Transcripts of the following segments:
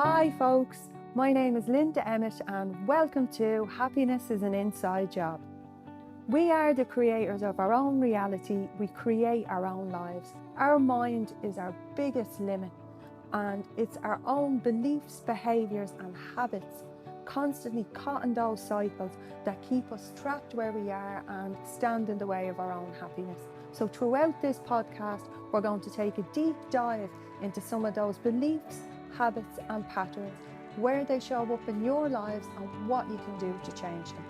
Hi folks, my name is Linda Emmett and welcome to Happiness is an Inside Job. We are the creators of our own reality, we create our own lives. Our mind is our biggest limit and it's our own beliefs, behaviours and habits constantly caught in those cycles that keep us trapped where we are and stand in the way of our own happiness. So throughout this podcast, we're going to take a deep dive into some of those beliefs, habits and patterns, where they show up in your lives and what you can do to change them.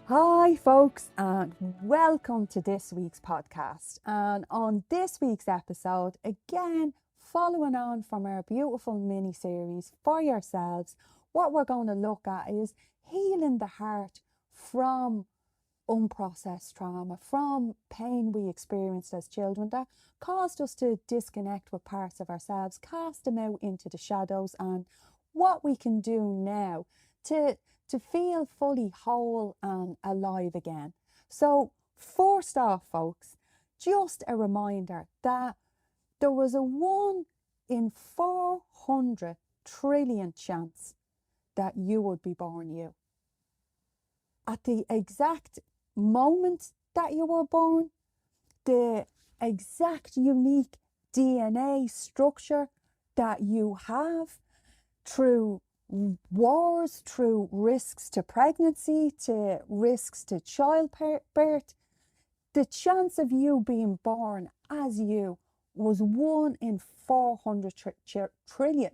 Hi folks and welcome to this week's podcast. And on this week's episode, again, following on from our beautiful mini-series for yourselves, what we're going to look at is healing the heart from unprocessed trauma, from pain we experienced as children that caused us to disconnect with parts of ourselves, cast them out into the shadows, and what we can do now to feel fully whole and alive again. So first off, folks, just a reminder that there was a 1 in 400 trillion chance that you would be born you. At the exact moment that you were born, the exact unique DNA structure that you have through wars, through risks to pregnancy, to risks to childbirth, the chance of you being born as you was 1 in 400 trillion.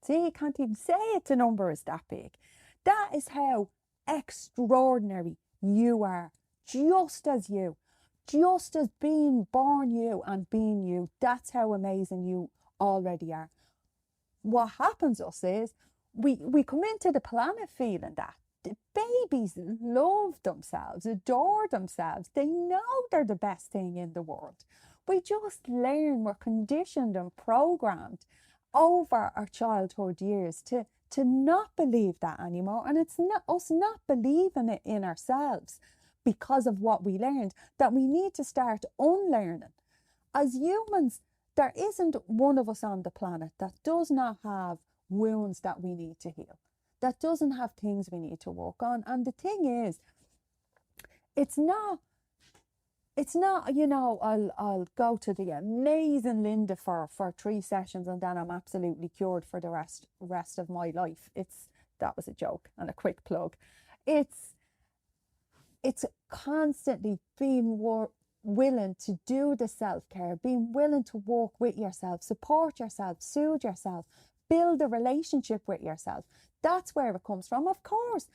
See, you can't even say it, the number is that big. That is how extraordinary you are, just as being born you and being you. That's how amazing you already are. What happens to us is we come into the planet feeling that the babies love themselves, adore themselves. They know they're the best thing in the world. We just learn, we're conditioned and programmed over our childhood years to not believe that anymore. And it's not us not believing it in ourselves because of what we learned that we need to start unlearning. As humans, there isn't one of us on the planet that does not have wounds that we need to heal, that doesn't have things we need to work on. And the thing is, it's not, I'll go to the amazing Linda for 3 sessions and then I'm absolutely cured for the rest of my life. That was a joke and a quick plug. It's constantly being willing to do the self-care, being willing to work with yourself, support yourself, soothe yourself, build a relationship with yourself. That's where it comes from. Of course,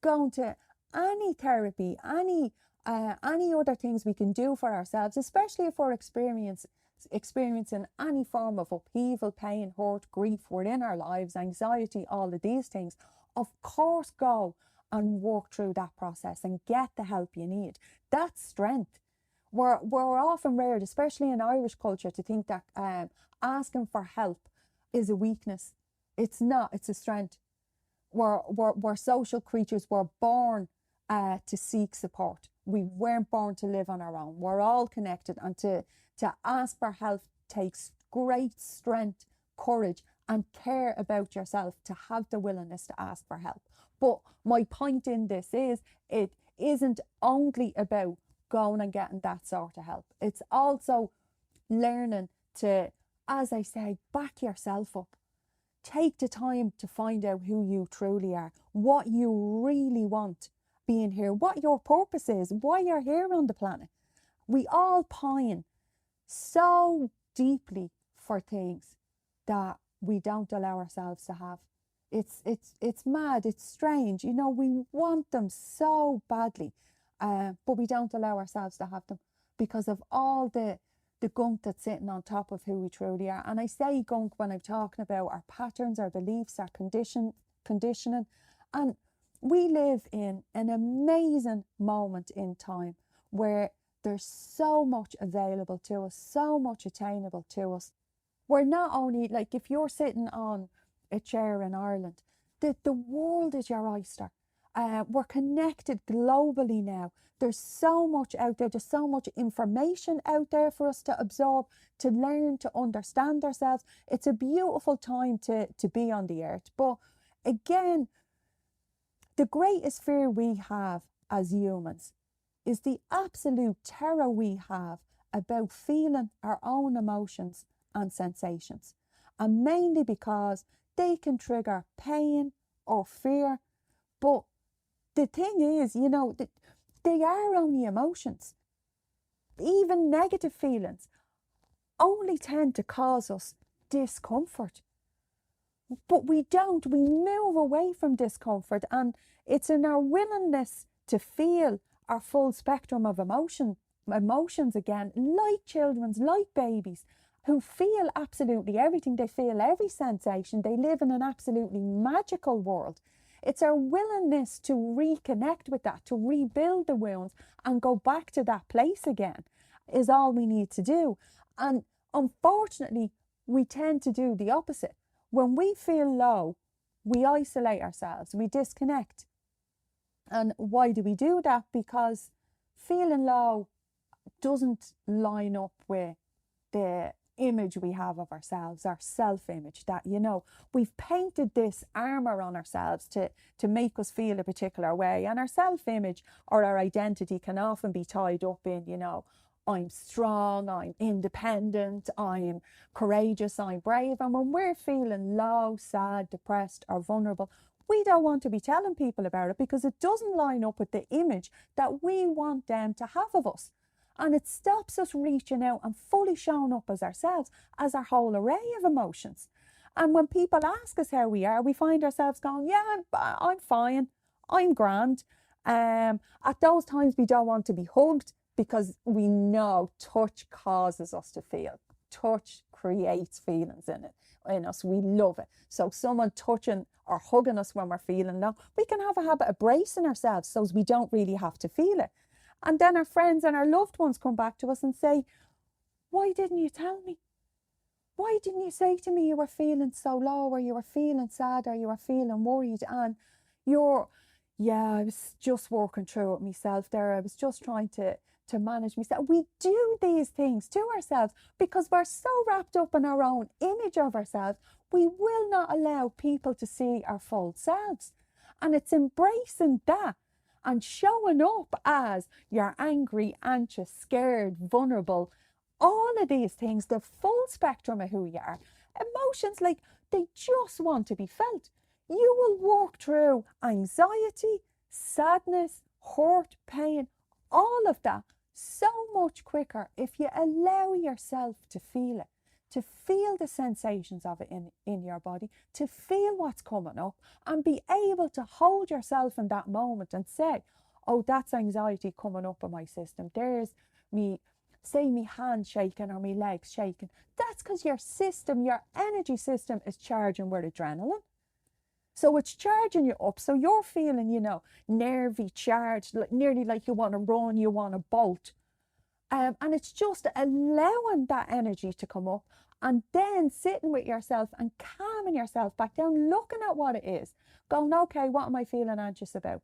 going to any therapy, any other things we can do for ourselves, especially if we're experiencing any form of upheaval, pain, hurt, grief within our lives, anxiety, all of these things, of course go and work through that process and get the help you need. That's strength. We're often reared, especially in Irish culture, to think that asking for help is a weakness. It's not, it's a strength. We're social creatures. We're born to seek support. We weren't born to live on our own. We're all connected, and to ask for help takes great strength, courage and care about yourself to have the willingness to ask for help. But my point in this is, it isn't only about going and getting that sort of help. It's also learning to, as I say, back yourself up. Take the time to find out who you truly are, what you really want being here, what your purpose is, why you're here on the planet. We all pine so deeply for things that we don't allow ourselves to have. It's mad, it's strange. We want them so badly, but we don't allow ourselves to have them because of all the gunk that's sitting on top of who we truly are. And I say gunk when I'm talking about our patterns, our beliefs, our conditioning. And we live in an amazing moment in time where there's so much available to us, so much attainable to us. We're not only, like, if you're sitting on a chair in Ireland, the world is your oyster. We're connected globally now. There's so much out there. There's so much information out there for us to absorb, to learn, to understand ourselves. It's a beautiful time to be on the earth. But again, the greatest fear we have as humans is the absolute terror we have about feeling our own emotions and sensations. And mainly because they can trigger pain or fear. But the thing is, they are only emotions. Even negative feelings only tend to cause us discomfort. But we move away from discomfort, and it's in our willingness to feel our full spectrum of emotions again, like children's, like babies, who feel absolutely everything. They feel every sensation. They live in an absolutely magical world. It's our willingness to reconnect with that, to rebuild the wounds and go back to that place again is all we need to do. And unfortunately, we tend to do the opposite. When we feel low, we isolate ourselves, we disconnect. And why do we do that? Because feeling low doesn't line up with the image we have of ourselves, our self-image, that, we've painted this armor on ourselves to make us feel a particular way. And our self-image or our identity can often be tied up in, I'm strong, I'm independent, I'm courageous, I'm brave. And when we're feeling low, sad, depressed, or vulnerable, we don't want to be telling people about it because it doesn't line up with the image that we want them to have of us. And it stops us reaching out and fully showing up as ourselves, as our whole array of emotions. And when people ask us how we are, we find ourselves going, yeah, I'm fine, I'm grand. At those times, we don't want to be hugged because we know touch causes us to feel. Touch creates feelings in us. We love it. So someone touching or hugging us when we're feeling low, we can have a habit of bracing ourselves so we don't really have to feel it. And then our friends and our loved ones come back to us and say, why didn't you tell me? Why didn't you say to me you were feeling so low, or you were feeling sad, or you were feeling worried? And I was just working through it myself there. I was just trying to manage myself. We do these things to ourselves because we're so wrapped up in our own image of ourselves. We will not allow people to see our full selves. And it's embracing that and showing up as you're angry, anxious, scared, vulnerable, all of these things, the full spectrum of who you are. Emotions, they just want to be felt. You will work through anxiety, sadness, hurt, pain, all of that so much quicker if you allow yourself to feel it, to feel the sensations of it in your body, to feel what's coming up and be able to hold yourself in that moment and say, oh, that's anxiety coming up in my system. There's me, say me hand shaking or me legs shaking. That's because your system, your energy system is charging with adrenaline. So it's charging you up. So you're feeling, nervy, charged, nearly like you want to run, you want to bolt. And it's just allowing that energy to come up and then sitting with yourself and calming yourself back down, looking at what it is, going, okay, what am I feeling anxious about?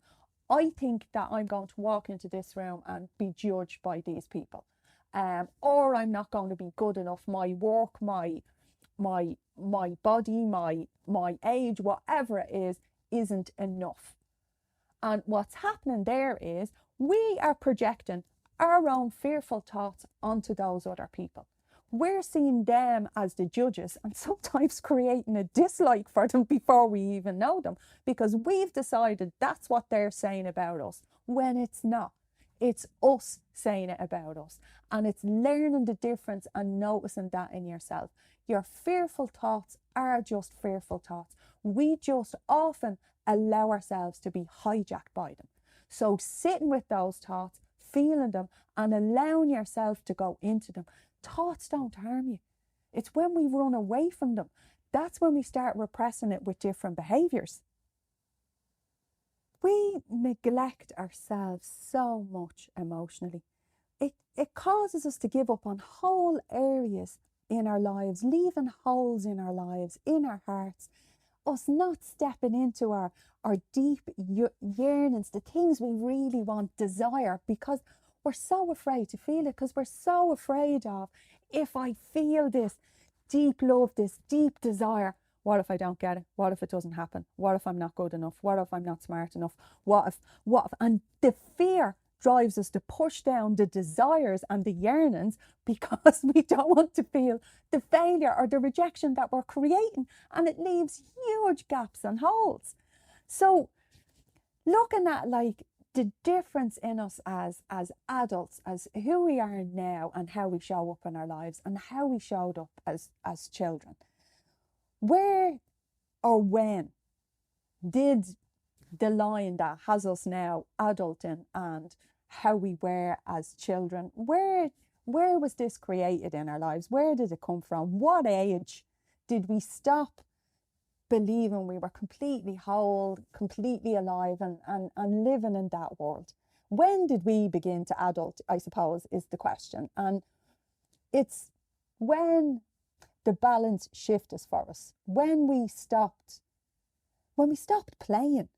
I think that I'm going to walk into this room and be judged by these people. Or I'm not going to be good enough. My work, my body, my age, whatever it is, isn't enough. And what's happening there is we are projecting our own fearful thoughts onto those other people. We're seeing them as the judges and sometimes creating a dislike for them before we even know them, because we've decided that's what they're saying about us, when it's not. It's us saying it about us. And it's learning the difference and noticing that in yourself. Your fearful thoughts are just fearful thoughts. We just often allow ourselves to be hijacked by them. So sitting with those thoughts, feeling them and allowing yourself to go into them. Thoughts don't harm you. It's when we run away from them, that's when we start repressing it with different behaviours. We neglect ourselves so much emotionally. It causes us to give up on whole areas in our lives, leaving holes in our lives, in our hearts, us not stepping into our deep yearnings, the things we really want, desire, because we're so afraid to feel it, because we're so afraid of, if I feel this deep love, this deep desire, what if I don't get it? What if it doesn't happen? What if I'm not good enough? What if I'm not smart enough? What if, and the fear drives us to push down the desires and the yearnings because we don't want to feel the failure or the rejection that we're creating, and it leaves huge gaps and holes. So looking at like the difference in us as adults, as who we are now and how we show up in our lives and how we showed up as children, where or when did the line that has us now adulting and how we were as children, where was this created in our lives? Where did it come from? What age did we stop believing we were completely whole, completely alive and living in that world? When did we begin to adult, I suppose, is the question. And it's when the balance shifted for us, when we stopped playing,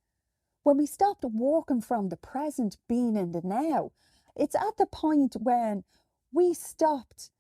when we stopped walking from the present, being in the now. It's at the point when we stopped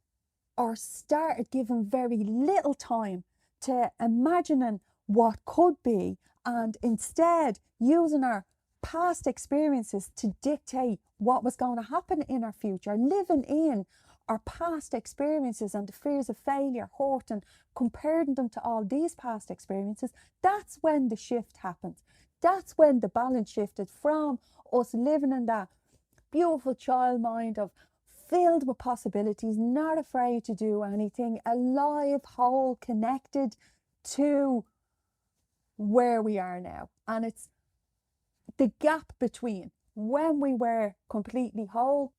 or started giving very little time to imagining what could be, and instead using our past experiences to dictate what was going to happen in our future, living in our past experiences and the fears of failure, hurt, and comparing them to all these past experiences. That's when the shift happens. That's when the balance shifted from us living in that beautiful child mind of filled with possibilities, not afraid to do anything, alive, whole, connected, to where we are now. And it's the gap between when we were completely whole,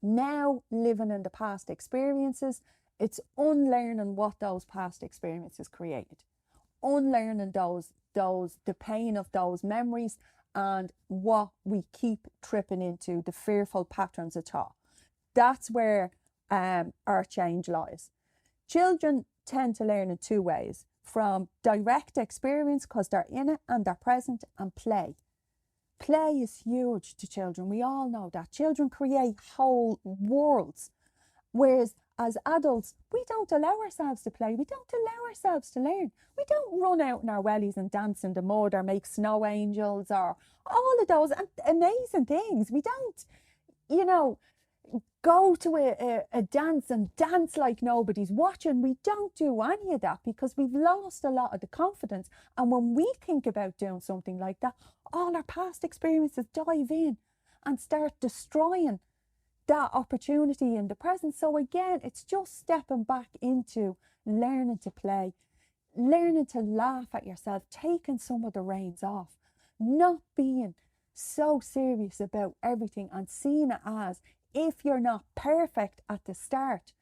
now living in the past experiences. It's unlearning what those past experiences created, unlearning the pain of those memories and what we keep tripping into, the fearful patterns of thought. That's where our change lies. Children tend to learn in two ways: from direct experience, because they're in it and they're present, and play. Play is huge to children. We all know that. Children create whole worlds. Whereas as adults, we don't allow ourselves to play. We don't allow ourselves to learn. We don't run out in our wellies and dance in the mud or make snow angels or all of those amazing things. We don't, go to a dance and dance like nobody's watching. We don't do any of that because we've lost a lot of the confidence. And when we think about doing something like that, all our past experiences dive in and start destroying that opportunity in the present. So again, it's just stepping back into learning to play, learning to laugh at yourself, taking some of the reins off, not being so serious about everything and seeing it as, if you're not perfect at the start,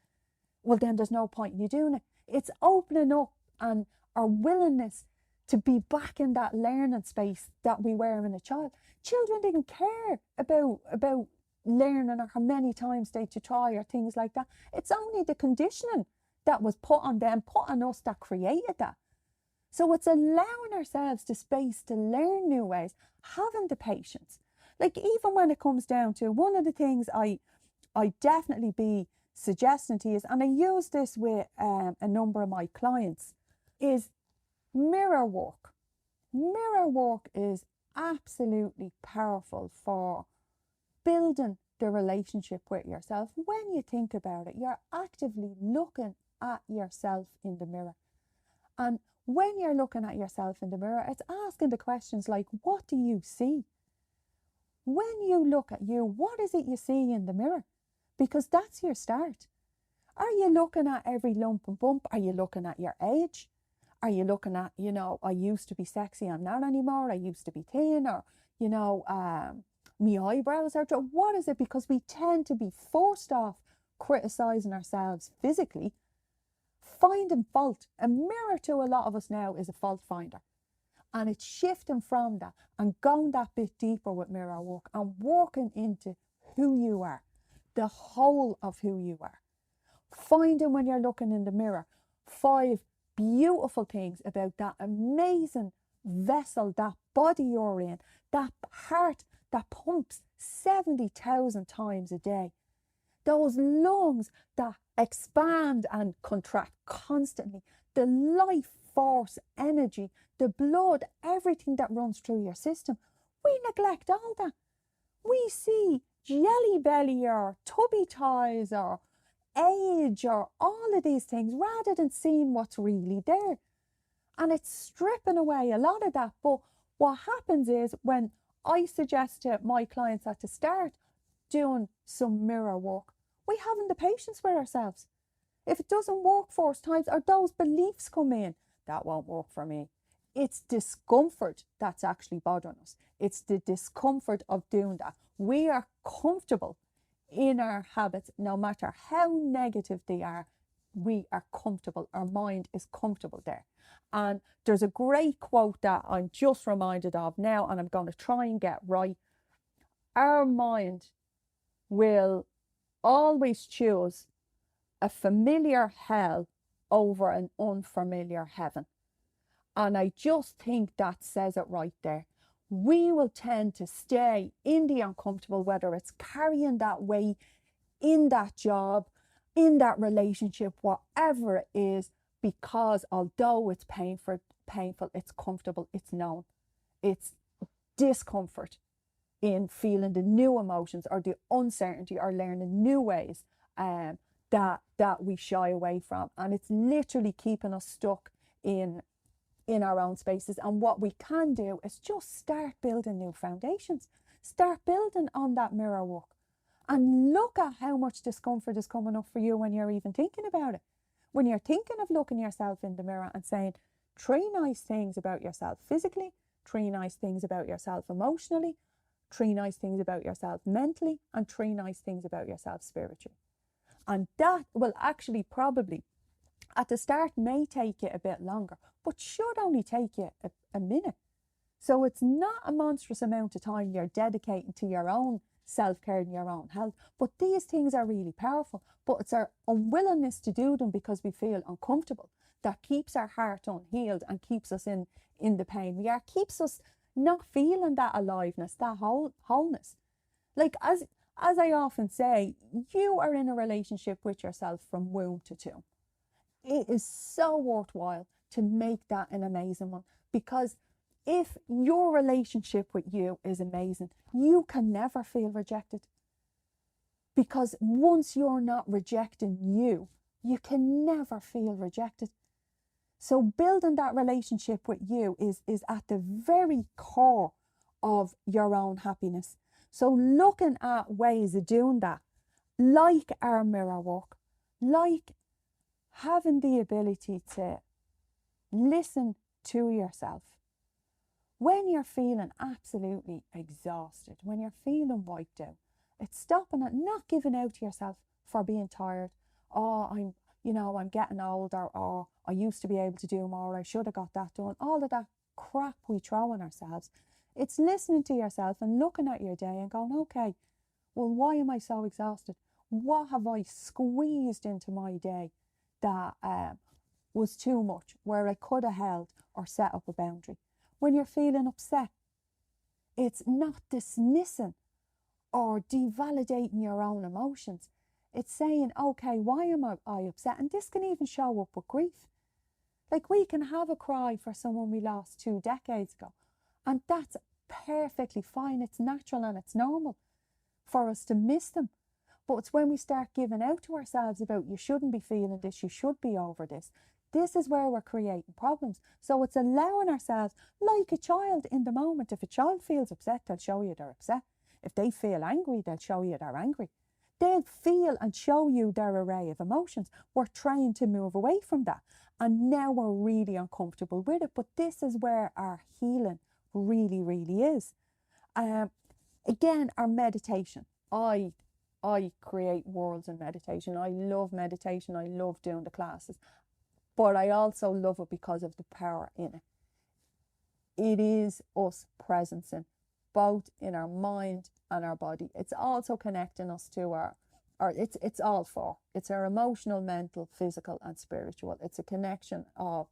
well, then there's no point in you doing it. It's opening up and our willingness to be back in that learning space that we were in a child. Children didn't care about learning or how many times they to try or things like that. It's only the conditioning that was put on them, put on us, that created that. So it's allowing ourselves the space to learn new ways, having the patience. Like, even when it comes down to, one of the things I definitely be suggesting to you is, and I use this with a number of my clients, is mirror work. Mirror work is absolutely powerful for building the relationship with yourself. When you think about it, you're actively looking at yourself in the mirror. And when you're looking at yourself in the mirror, it's asking the questions like, what do you see? When you look at you, what is it you see in the mirror? Because that's your start. Are you looking at every lump and bump? Are you looking at your age? Are you looking at, I used to be sexy, I'm not anymore. I used to be thin, or, my eyebrows are, what is it? Because we tend to be forced off criticizing ourselves physically, finding fault. A mirror to a lot of us now is a fault finder. And it's shifting from that and going that bit deeper with mirror work and walking into who you are, the whole of who you are. Finding, when you're looking in the mirror, 5 beautiful things about that amazing vessel, that body you're in, that heart that pumps 70,000 times a day, those lungs that expand and contract constantly, the life force energy, the blood, everything that runs through your system. We neglect all that. We see jelly belly or tubby thighs or age or all of these things rather than seeing what's really there. And it's stripping away a lot of that. But what happens is when I suggest to my clients that to start doing some mirror work, we haven't the patience with ourselves. If it doesn't work first times or those beliefs come in, that won't work for me. It's discomfort that's actually bothering us. It's the discomfort of doing that. We are comfortable in our habits, no matter how negative they are, we are comfortable. Our mind is comfortable there. And there's a great quote that I'm just reminded of now, and I'm going to try and get right. Our mind will always choose a familiar hell over an unfamiliar heaven. And I just think that says it right there. We will tend to stay in the uncomfortable, whether it's carrying that weight in that job, in that relationship, whatever it is, because although it's painful, it's comfortable, it's known. It's discomfort in feeling the new emotions or the uncertainty or learning new ways that we shy away from. And it's literally keeping us stuck in our own spaces. And what we can do is just start building new foundations. Start building on that mirror work. And look at how much discomfort is coming up for you when you're even thinking about it. When you're thinking of looking yourself in the mirror and saying 3 nice things about yourself physically, 3 nice things about yourself emotionally, 3 nice things about yourself mentally, and 3 nice things about yourself spiritually. And that will actually probably, at the start, may take you a bit longer, but should only take you a minute. So it's not a monstrous amount of time you're dedicating to your own self-care and your own health. But these things are really powerful. But it's our unwillingness to do them because we feel uncomfortable that keeps our heart unhealed and keeps us in the pain. Keeps us not feeling that aliveness, that wholeness. Like as I often say, you are in a relationship with yourself from womb to tomb. It is so worthwhile to make that an amazing one, because if your relationship with you is amazing, you can never feel rejected. Because once you're not rejecting you, you can never feel rejected. So building that relationship with you is at the very core of your own happiness. So looking at ways of doing that, like our mirror work, like having the ability to listen to yourself. When you're feeling absolutely exhausted, when you're feeling wiped out, it's stopping it, not giving out to yourself for being tired. Oh, I'm getting older, or I used to be able to do more, I should have got that done. All of that crap we throw on ourselves. It's listening to yourself and looking at your day and going, okay, well, why am I so exhausted? What have I squeezed into my day that was too much, where I could have held or set up a boundary? When you're feeling upset, it's not dismissing or devalidating your own emotions. It's saying, okay, why am I upset? And this can even show up with grief. Like, we can have a cry for someone we lost 2 decades ago, and that's perfectly fine. It's natural and it's normal for us to miss them. But it's when we start giving out to ourselves about, you shouldn't be feeling this, you should be over this. This is where we're creating problems. So it's allowing ourselves, like a child in the moment. If a child feels upset, they'll show you they're upset. If they feel angry, they'll show you they're angry. They'll feel and show you their array of emotions. We're trying to move away from that. And now we're really uncomfortable with it. But this is where our healing really, really is. Again, our meditation. I create worlds in meditation. I love meditation. I love doing the classes. But I also love it because of the power in it. It is us presencing, both in our mind and our body. It's also connecting us to our or it's all four. It's our emotional, mental, physical and spiritual. It's a connection of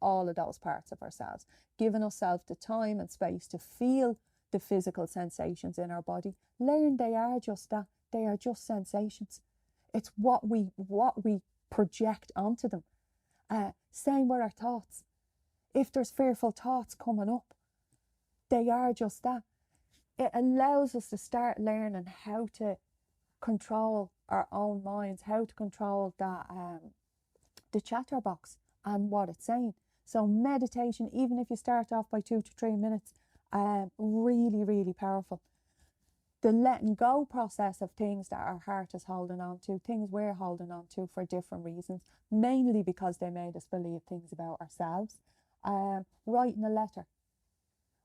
all of those parts of ourselves, giving ourselves the time and space to feel the physical sensations in our body. Learn they are just that. They are just sensations. It's what we project onto them. Same with our thoughts. If there's fearful thoughts coming up, they are just that. It allows us to start learning how to control our own minds, how to control that the chatterbox and what it's saying. So meditation, even if you start off by 2 to 3 minutes, really, really powerful. The letting go process of things that our heart is holding on to, things we're holding on to for different reasons, mainly because they made us believe things about ourselves. Writing a letter,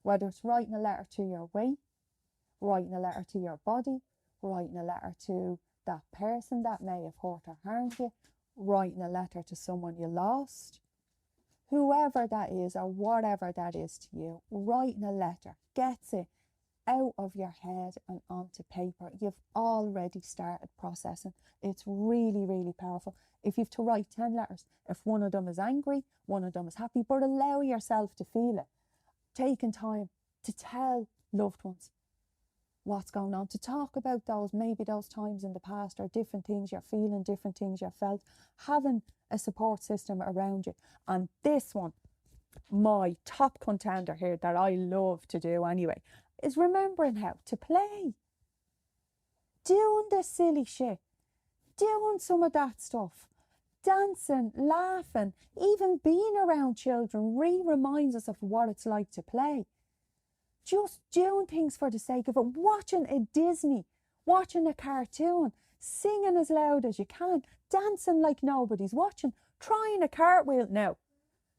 whether it's writing a letter to your weight, writing a letter to your body, writing a letter to that person that may have hurt or harmed you, writing a letter to someone you lost, whoever that is or whatever that is to you, writing a letter gets it out of your head and onto paper. You've already started processing. It's really, really powerful. If you've to write 10 letters, if one of them is angry, one of them is happy, but allow yourself to feel it. Taking time to tell loved ones what's going on, to talk about maybe those times in the past or different things you're feeling, different things you've felt, having a support system around you. And this one, my top contender here that I love to do anyway, is remembering how to play. Doing the silly shit. Doing some of that stuff. Dancing, laughing, even being around children reminds us of what it's like to play. Just doing things for the sake of it. Watching a Disney, watching a cartoon, singing as loud as you can, dancing like nobody's watching, trying a cartwheel. Now,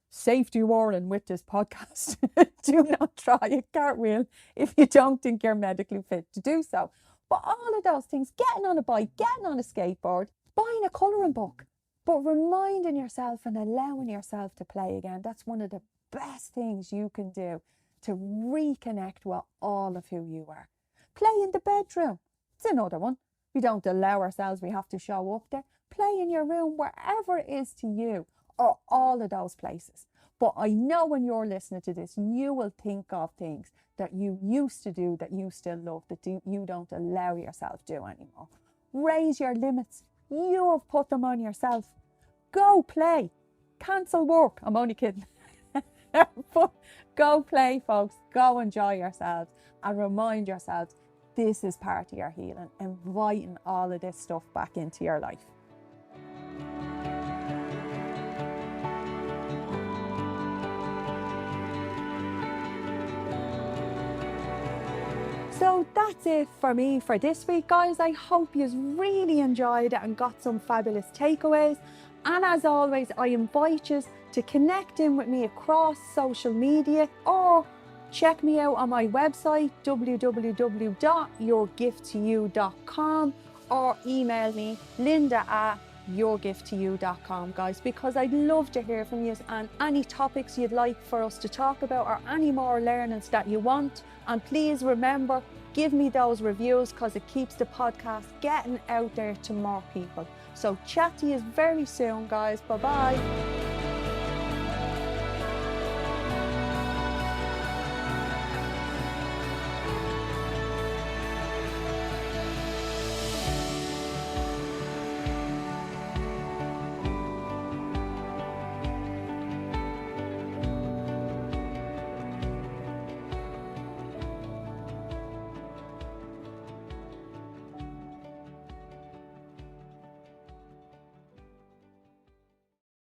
safety warning with this podcast. Do not try a cartwheel if you don't think you're medically fit to do so. But all of those things, getting on a bike, getting on a skateboard, buying a colouring book, but reminding yourself and allowing yourself to play again. That's one of the best things you can do to reconnect with all of who you are. Play in the bedroom. It's another one. We don't allow ourselves, we have to show up there. Play in your room, wherever it is to you, or all of those places. But I know when you're listening to this, you will think of things that you used to do that you still love, that you don't allow yourself to do anymore. Raise your limits. You have put them on yourself. Go play. Cancel work. I'm only kidding. But go play, folks. Go enjoy yourselves and remind yourselves this is part of your healing, inviting all of this stuff back into your life. So that's it for me for this week, guys. I hope you really enjoyed it and got some fabulous takeaways. And as always, I invite you to connect in with me across social media, or check me out on my website, www.yourgifttoyou.com, or email me, linda@yourgifttoyou.com, guys, because I'd love to hear from you and any topics you'd like for us to talk about or any more learnings that you want. And please remember, give me those reviews because it keeps the podcast getting out there to more people. So chat to you very soon, guys. Bye-bye.